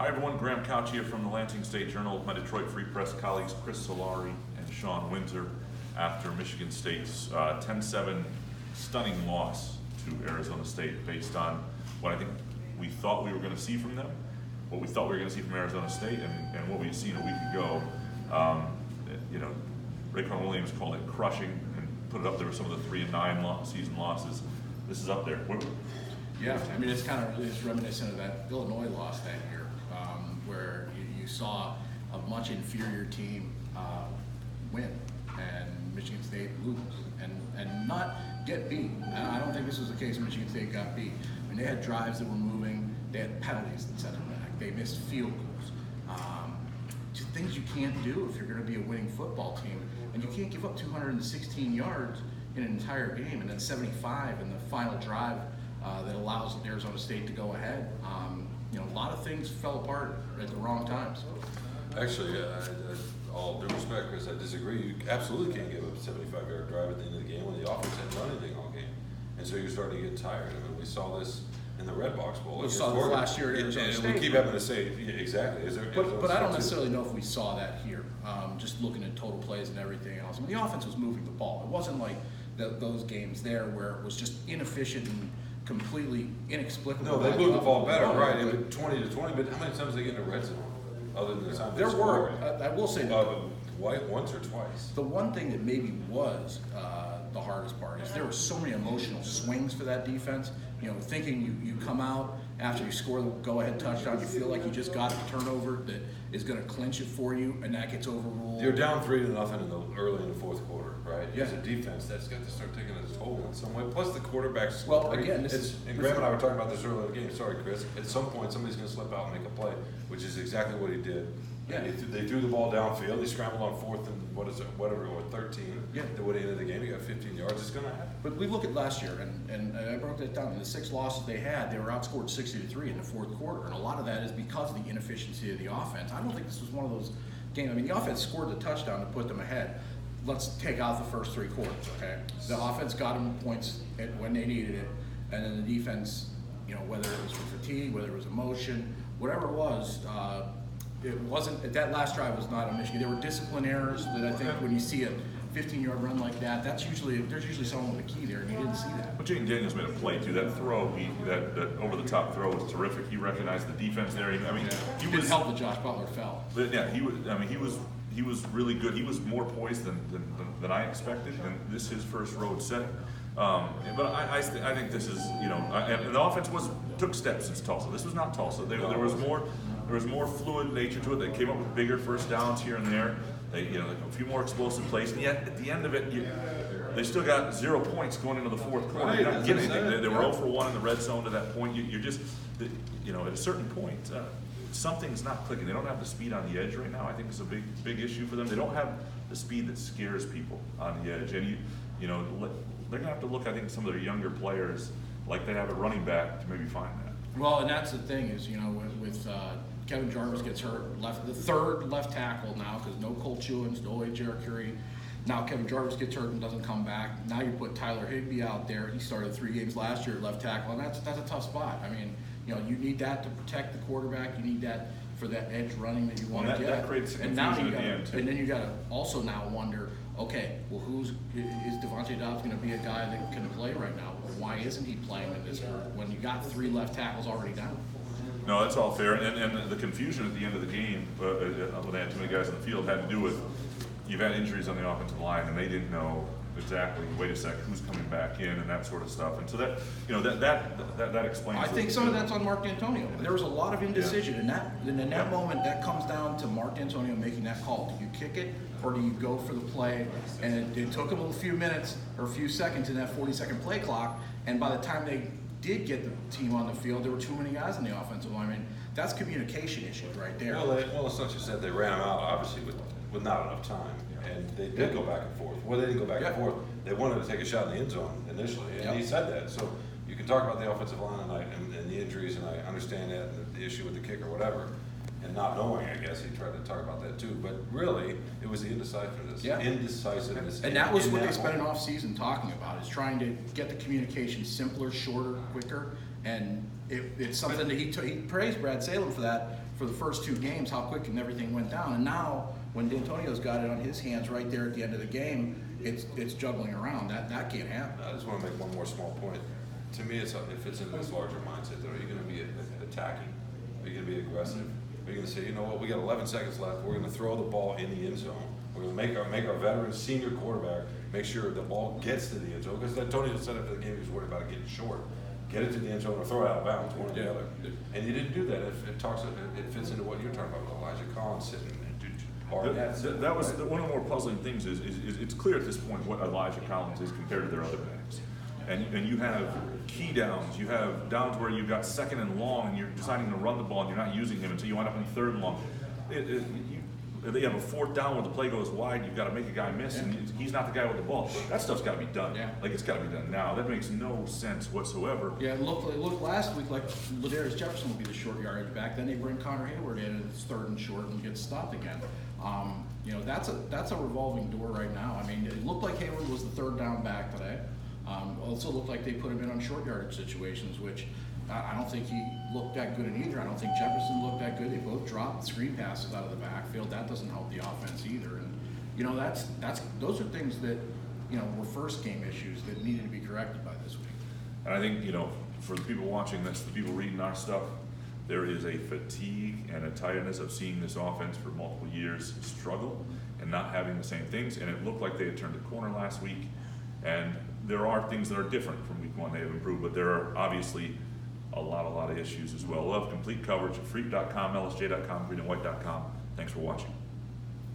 Hi everyone, Graham Couch here from the Lansing State Journal with my Detroit Free Press colleagues Chris Solari and Shawn Windsor after Michigan State's 10-7 stunning loss to Arizona State based on what I think we thought we were going to see from them, what we thought we were going to see from Arizona State, and what we'd seen a week ago. Raekwon Williams called it crushing and put it up there with some of the 3-9 season losses. This is up there. Yeah, I mean, it's reminiscent of that Illinois loss that year, where you saw a much inferior team win and Michigan State lose and not get beat. I don't think this was the case. Michigan State got beat. I mean, they had drives that were moving. They had penalties that sent them back. They missed field goals. Just things you can't do if you're going to be a winning football team, and you can't give up 216 yards in an entire game and then 75 in the final drive that allows Arizona State to go ahead. A lot of things fell apart at the wrong times. Actually, all due respect, Chris, I disagree. You absolutely can't give up a 75-yard drive at the end of the game when the offense hadn't done anything all game. And so you're starting to get tired. I mean, we saw this in the Red Box Bowl. We saw this last year at Arizona State. We keep having to say, yeah, exactly. But I don't necessarily know if we saw that here, just looking at total plays and everything else. I mean, the offense was moving the ball. It wasn't like those games there where it was just inefficient and completely inexplicable. No, they moved the ball better, right? It was 20-20, but how many times did they get in the red zone? Other than the time there were, I will say that once or twice. The one thing that maybe was the hardest part is there were so many emotional swings for that defense. Thinking you come out after you score the go-ahead touchdown, you feel like you just got a turnover that is going to clinch it for you, and that gets overruled. You're down 3-0 early in the fourth quarter, right? Yeah. As a defense, that's got to start taking its toll in some way. Plus the quarterback's. Well, again, and Graham and I were talking about this earlier in the game. Sorry, Chris. At some point, somebody's going to slip out and make a play, which is exactly what he did. Yeah. They threw the ball downfield. They scrambled on 4th and whatever, 13. Yeah. They would have ended the game. He got 15 yards. It's going to happen. But we look at last year, and I broke that down. In the 6 losses they had, they were outscored 60-3 in the fourth quarter, and a lot of that is because of the inefficiency of the offense. I don't think this was one of those games. I mean, the offense scored the touchdown to put them ahead. Let's take out the first 3 quarters, okay? The offense got them points when they needed it, and then the defense, whether it was for fatigue, whether it was emotion, whatever it was, it wasn't. That last drive was not a Michigan. There were discipline errors that I think when you see a 15-yard run like that, there's usually someone with a key there, and you didn't see that. But Jaden Daniels made a play too. That throw, that over-the-top throw was terrific. He recognized the defense there. He didn't help that Josh Butler fell. But yeah, he was really good. He was more poised than I expected, and this is his first road setting. But I think this is, and the offense took steps since Tulsa. This was not Tulsa. There was more fluid nature to it. They came up with bigger first downs here and there. They, a few more explosive plays, and yet at the end of it, they still got 0 points going into the fourth quarter. Right, You're not getting anything. They were 0 for 1 in the red zone to that point. You're just, at a certain point, something's not clicking. They don't have the speed on the edge right now. I think it's a big issue for them. They don't have the speed that scares people on the edge, and they're gonna have to look, I think, at some of their younger players like they have a running back to maybe find that. Well, and that's the thing is, with Kevin Jarvis gets hurt, the third left tackle now, because no Cole Chewins, no Jarek Curry. Now Kevin Jarvis gets hurt and doesn't come back. Now you put Tyler Higbee out there. He started 3 games last year at left tackle, and that's a tough spot. I mean, you need that to protect the quarterback. You need that for that edge running that you want to get. That creates confusion at the end too. And then you got to also now wonder, okay, well, is Devontae Dobbs going to be a guy that can play right now? Why isn't he playing in this group when you got 3 left tackles already down? No, that's all fair. And the confusion at the end of the game, when they had too many guys in the field, had to do with you've had injuries on the offensive line, and they didn't know exactly, wait a sec, who's coming back in and that sort of stuff. And so that explains. I think some of that's on Mark Dantonio. There was a lot of indecision, and in that moment, that comes down to Mark Dantonio making that call. Do you kick it or do you go for the play? And it took him a few minutes or a few seconds in that 40-second play clock, and by the time they did get the team on the field, there were too many guys in the offensive line. I mean, that's communication issues right there. Well, it's not just that they ran them out, obviously, with not enough time. And they did go back and forth. Well, they didn't go back and forth. They wanted to take a shot in the end zone initially, and he said that. So you can talk about the offensive line and the injuries, and I understand that, and the issue with the kick or whatever. And not knowing, I guess, he tried to talk about that too. But really, it was the indecisiveness. Indecisiveness. And that was what they spent an off season talking about, is trying to get the communication simpler, shorter, quicker. And it's something that he praised Brad Salem for that for the first 2 games, how quick and everything went down. And now when Dantonio's got it on his hands right there at the end of the game, it's juggling around. That can't happen. I just want to make one more small point. To me, it fits into this larger mindset, though. Are you going to be attacking? Are you going to be aggressive? Are you going to say, you know what, we got 11 seconds left. We're going to throw the ball in the end zone. We're going to make our veteran senior quarterback make sure the ball gets to the end zone. Because Antonio said after the game he was worried about it getting short. Get it to the end zone or throw it out of bounds, one or the other. And you didn't do that. It fits into what you're talking about with Elijah Collins sitting and do hard. That was one of the more puzzling things is it's clear at this point what Elijah Collins is compared to their other backs. And you have key downs. You have downs where you've got second and long, and you're deciding to run the ball, and you're not using him until you wind up in third and long. They have a 4th down where the play goes wide. You've got to make a guy miss, and he's not the guy with the ball. That stuff's got to be done. Yeah. Like it's got to be done now. That makes no sense whatsoever. Yeah, it looked last week like Ladarius Jefferson will be the short yardage back. Then they bring Connor Hayward in, and it's 3rd and short, and gets stopped again. You know, that's a revolving door right now. I mean, it looked like Hayward was the 3rd down back today. Also looked like they put him in on short yardage situations, which I don't think he looked that good in either. I don't think Jefferson looked that good. They both dropped screen passes out of the backfield. That doesn't help the offense either. And you know, those are things that, you know, were first game issues that needed to be corrected by this week. And I think, you know, for the people watching this, the people reading our stuff, there is a fatigue and a tiredness of seeing this offense for multiple years struggle and not having the same things. And it looked like they had turned a corner last week. And there are things that are different from week 1. They have improved, but there are obviously a lot of issues as well. We'll have complete coverage at freak.com, lsj.com, greenandwhite.com. Thanks for watching.